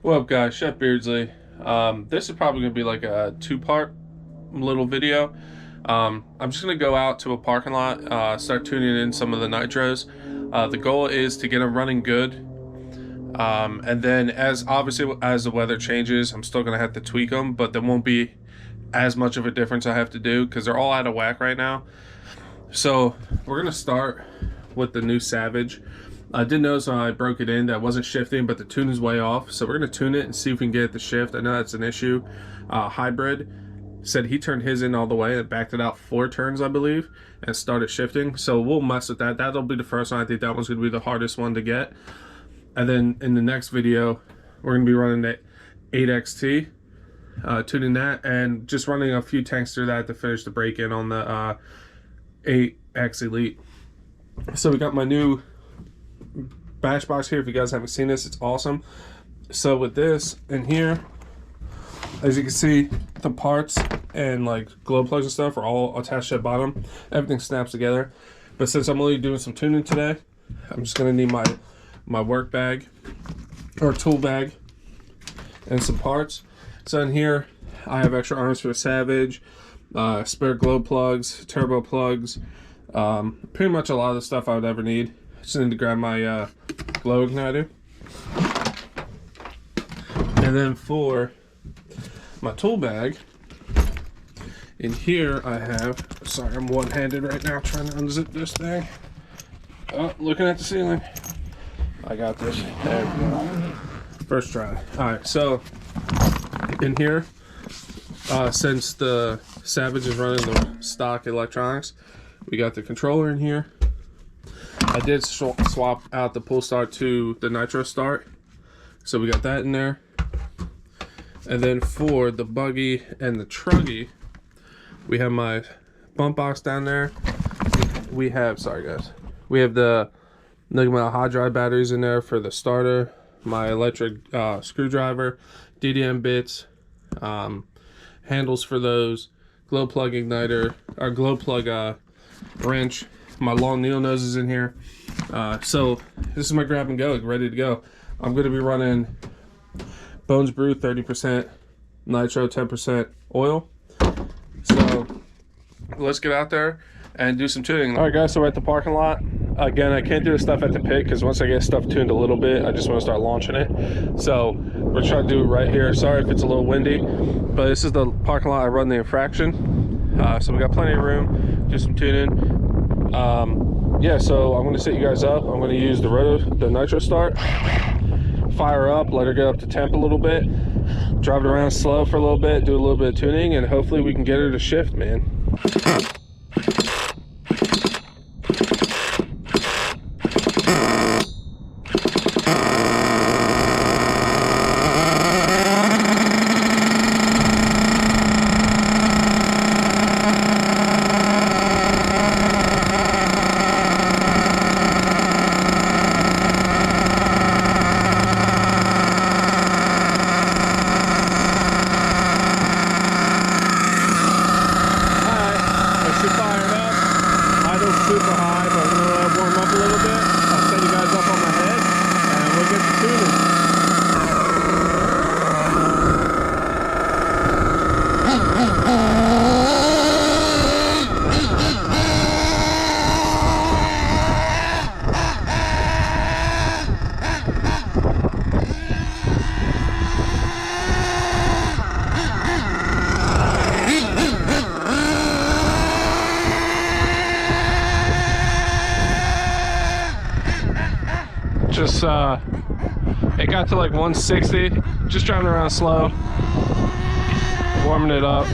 What up, guys? Chef Beardsley. This is probably going to be like a two-part little video. I'm just going to go out to a parking lot, start tuning in some of the nitros. The goal is to get them running good. And then obviously as the weather changes, I'm still going to have to tweak them, but there won't be as much of a difference I have to do because they're all out of whack right now. So we're going to start with the new Savage. I did notice when I broke it in that it wasn't shifting, but the tune is way off. So we're going to tune it and see if we can get it to shift. I know that's an issue. Hybrid said he turned his in all the way and backed it out 4 turns, I believe, and started shifting. So we'll mess with that. That'll be the first one. I think that one's going to be the hardest one to get. And then in the next video, we're going to be running the 8XT, tuning that, and just running a few tanks through that to finish the break-in on the 8X Elite. So we got my new batch box here. If you guys haven't seen this, it's awesome. So with this in here, as you can see, the parts and like glow plugs and stuff are all attached to the bottom. Everything snaps together. But since I'm only doing some tuning today, I'm just gonna need my work bag or tool bag and some parts. So in here I have extra arms for the Savage, spare glow plugs, turbo plugs, pretty much a lot of the stuff I would ever need. Just need to grab my glow igniter. And then for my tool bag, in here I have, sorry, I'm one-handed right now trying to unzip this thing. Oh, looking at the ceiling. I got this. There we go. First try. Alright, so in here, since the Savage is running the stock electronics, we got the controller in here. I did swap out the pull start to the nitro start, so we got that in there. And then for the buggy and the truggy, we have my bump box down there. We have, sorry guys, we have the Nigma hot drive batteries in there for the starter, my electric screwdriver, DDM bits, handles for those, glow plug igniter, or glow plug wrench. My long needle nose is in here. So this is my grab and go, ready to go. I'm going to be running Bones Brew 30%, nitro 10% oil. So let's get out there and do some tuning. All right guys, so we're at the parking lot. Again, I can't do the stuff at the pit because once I get stuff tuned a little bit, I just want to start launching it. So we're trying to do it right here. Sorry if it's a little windy, but this is the parking lot I run the infraction. So we got plenty of room, do some tuning. Yeah, so I'm going to set you guys up. I'm going to use the nitro start, fire up, let her get up to temp a little bit, drive it around slow for a little bit, do a little bit of tuning, and hopefully we can get her to shift, man. Super high, but I'm going to warm up a little bit. I'll set you guys up on my head, and we'll get to tuning. Just it got to like 160, just driving around slow, warming it up.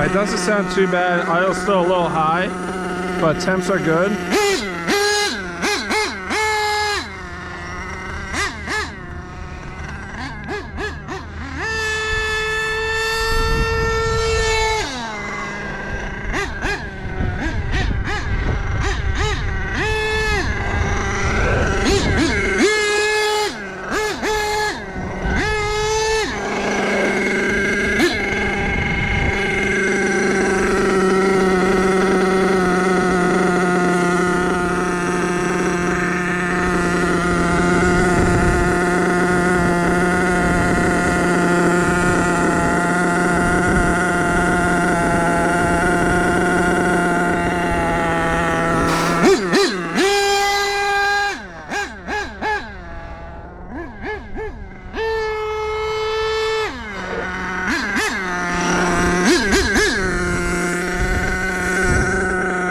It doesn't sound too bad. Idle's still a little high, but temps are good.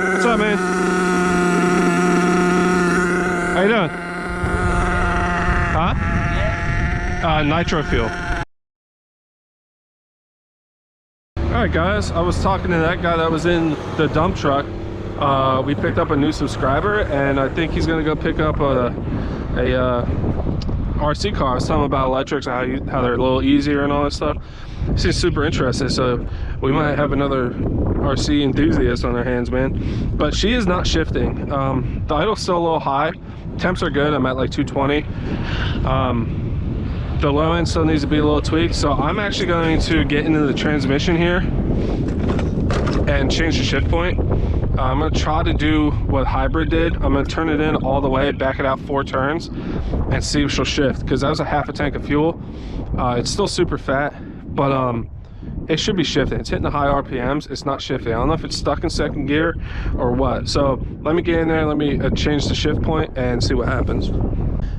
What's up, man? How you doing? Huh? Nitro fuel. Alright guys, I was talking to that guy that was in the dump truck. We picked up a new subscriber, and I think he's gonna go pick up a RC car. I was telling him about electrics, how they're a little easier and all that stuff. He seems super interested, so we might have another RC enthusiast on our hands, man. But she is not shifting. The idle's still a little high. Temps are good. I'm at like 220. The low end still needs to be a little tweaked, so I'm actually going to get into the transmission here and change the shift point. I'm going to try to do what hybrid did. I'm going to turn it in all the way, back it out 4 turns, and see if she'll shift, because that was a half a tank of fuel. It's still super fat, but it should be shifting. It's hitting the high RPMs. It's not shifting. I don't know if it's stuck in second gear or what. So let me get in there, let me change the shift point and see what happens.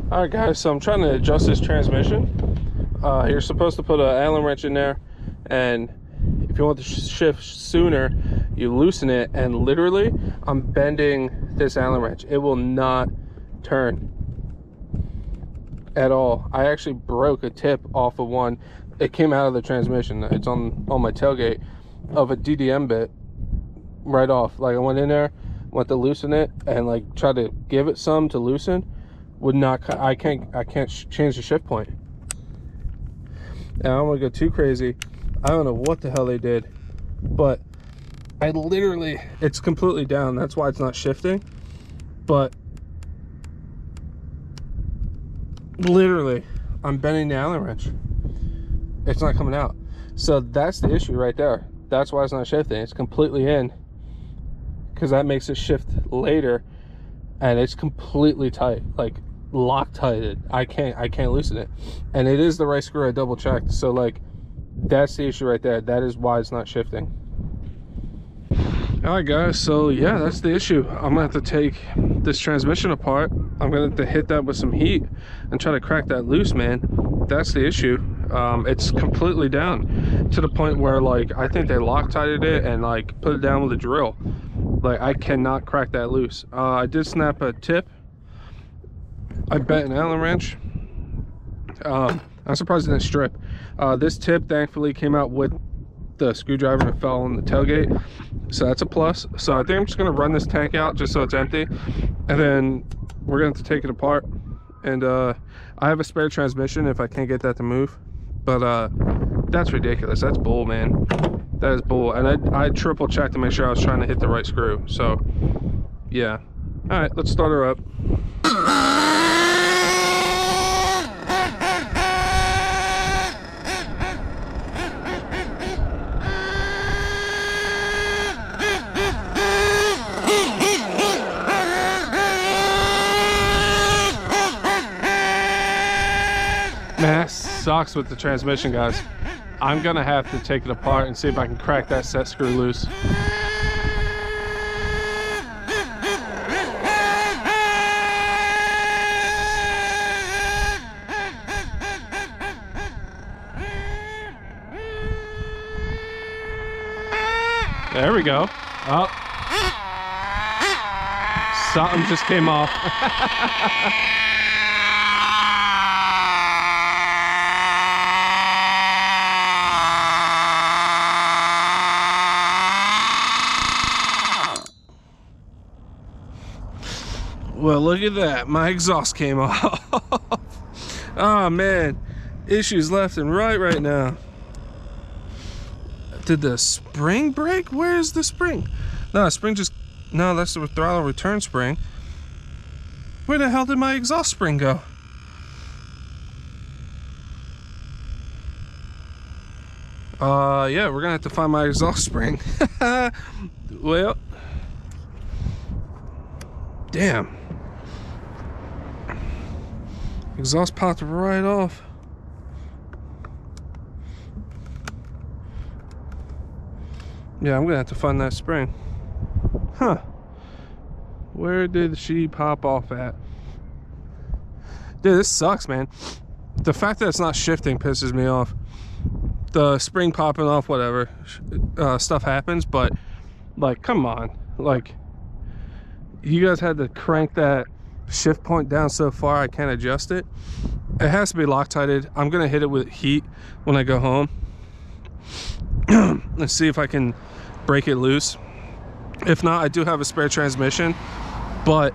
All right guys, so I'm trying to adjust this transmission. You're supposed to put an Allen wrench in there, and if you want to shift sooner, you loosen it, and literally I'm bending this Allen wrench. It will not turn at all. I actually broke a tip off of one. It came out of the transmission. It's on my tailgate of a DDM bit right off. Like, I went in there, went to loosen it, and like try to give it some to loosen. Would not. I can't change the shift point. And I don't want to go too crazy. I don't know what the hell they did, but I literally, it's completely down. That's why it's not shifting. But literally, I'm bending the Allen wrench. It's not coming out. So that's the issue right there. That's why it's not shifting. It's completely in, because that makes it shift later, and it's completely tight, like Loctited. I can't loosen it, and it is the right screw. I double checked. So like, that's the issue right there. That is why it's not shifting. All right guys, so yeah, that's the issue. I'm gonna have to take this transmission apart. I'm gonna have to hit that with some heat and try to crack that loose, man. That's the issue. It's completely down to the point where like I think they Loctited it and like put it down with a drill. Like, I cannot crack that loose. I did snap a tip. I bent an Allen wrench. I'm surprised it didn't strip. This tip thankfully came out with the screwdriver and fell on the tailgate, so that's a plus. So I think I'm just gonna run this tank out just so it's empty, and then we're gonna have to take it apart. And I have a spare transmission if I can't get that to move, but that's ridiculous. That's bull, man. That is bull. And I triple checked to make sure I was trying to hit the right screw. So yeah. All right, let's start her up. Man, that sucks with the transmission, guys. I'm gonna have to take it apart and see if I can crack that set screw loose. There we go. Oh, something just came off. Well, look at that. My exhaust came off. Oh, man. Issues left and right now. Did the spring break? Where's the spring? No, the spring just... No, that's the throttle return spring. Where the hell did my exhaust spring go? Yeah, we're gonna have to find my exhaust spring. Well... Damn. Exhaust popped right off. Yeah, I'm gonna have to find that spring. Huh. Where did she pop off at? Dude, this sucks, man. The fact that it's not shifting pisses me off. The spring popping off, whatever. Stuff happens, but, like, come on. Like, you guys had to crank that shift point down so far I can't adjust it. It has to be Loctited. I'm gonna hit it with heat when I go home. Let's see if I can break it loose. If not, I do have a spare transmission, but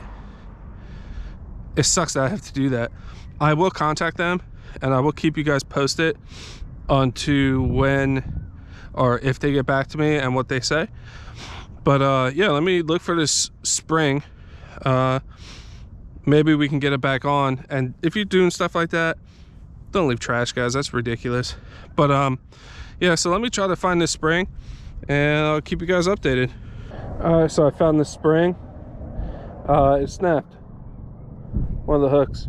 it sucks that I have to do that. I will contact them and I will keep you guys posted onto when or if they get back to me and what they say. But yeah, let me look for this spring. Maybe we can get it back on. And if you're doing stuff like that, don't leave trash, guys. That's ridiculous. But yeah, so let me try to find this spring and I'll keep you guys updated. Alright, so I found this spring. It snapped. One of the hooks.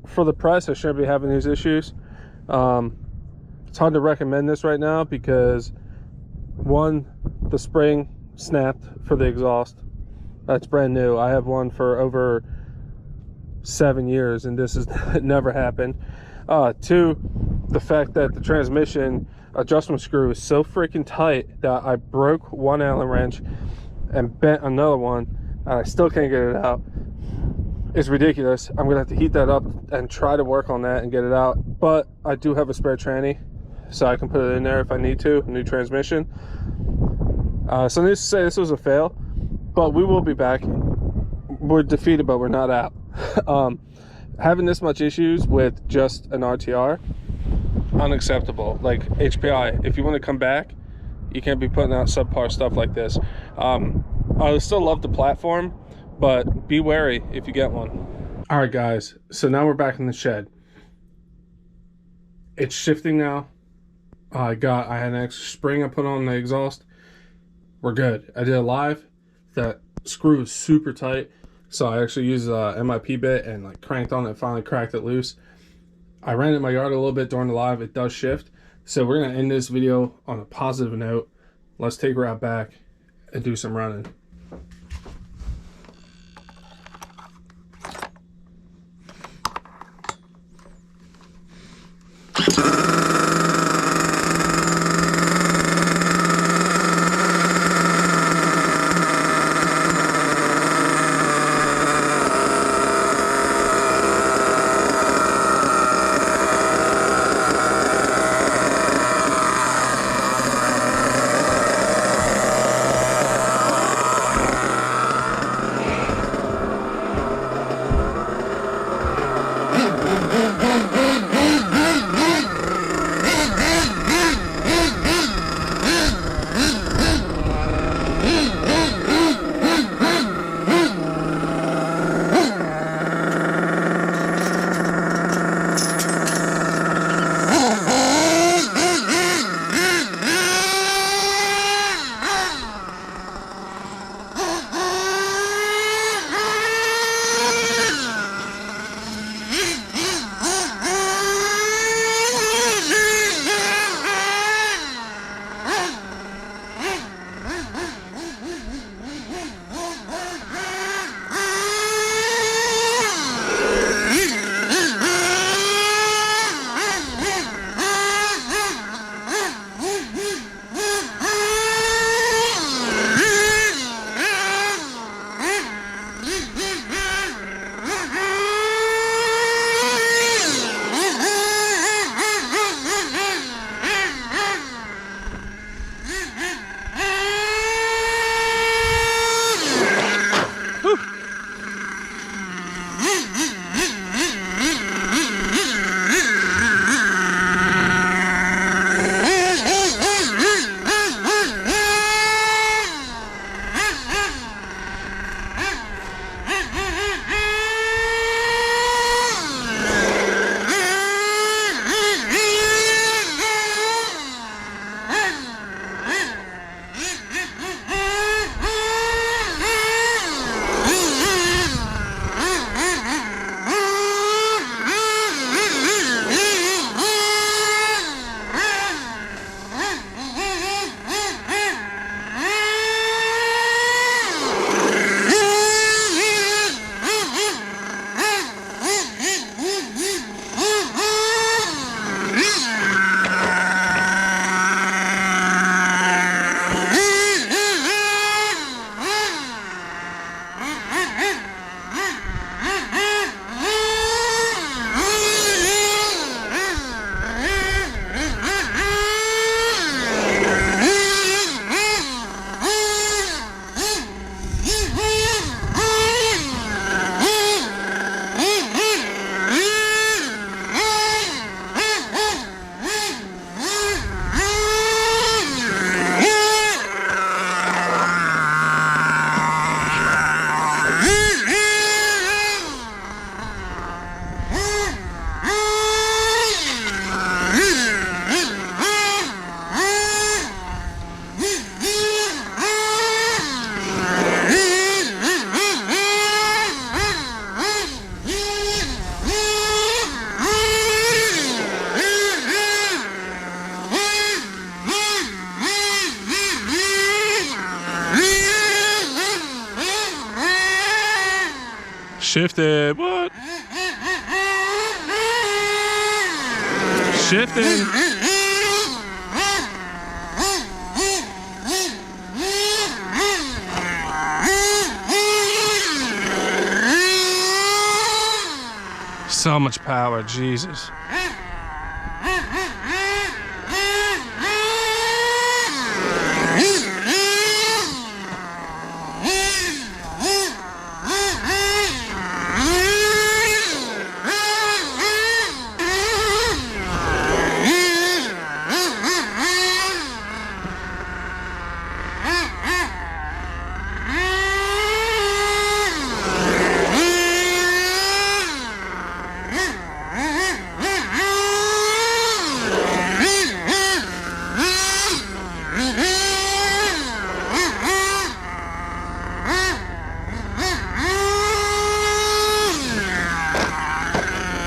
For the price, I shouldn't be having these issues. It's hard to recommend this right now because one, the spring snapped for the exhaust. That's brand new. I have one for over 7 years and this has never happened. Two, the fact that the transmission adjustment screw is so freaking tight that I broke one Allen wrench and bent another one and I still can't get it out. It's ridiculous. I'm gonna have to heat that up and try to work on that and get it out, but I do have a spare tranny so I can put it in there if I need to. New transmission. So needless to say, this was a fail, but we will be back. We're defeated, but we're not out. Having this much issues with just an RTR, unacceptable. Like HPI, if you want to come back, you can't be putting out subpar stuff like this. I still love the platform, but be wary if you get one. All right, guys, so now we're back in the shed. It's shifting now. I had an extra spring I put on the exhaust. We're good. I did it live. That screw is super tight, so I actually used a MIP bit and like cranked on it and finally cracked it loose. I ran it in my yard a little bit during the live. It does shift. So we're gonna end this video on a positive note. Let's take her out back and do some running. Shifted. What? Shifted. So much power, Jesus.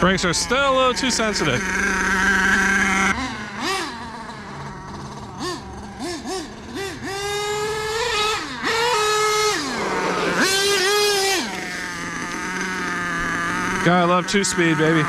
Brakes are still a little too sensitive. Gotta love 2-speed, baby.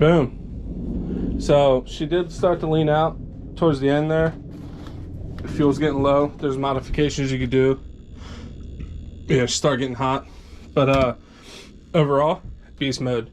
Boom. So she did start to lean out towards the end there. The fuel's getting low. There's modifications you could do. Yeah, start getting hot. But overall, beast mode.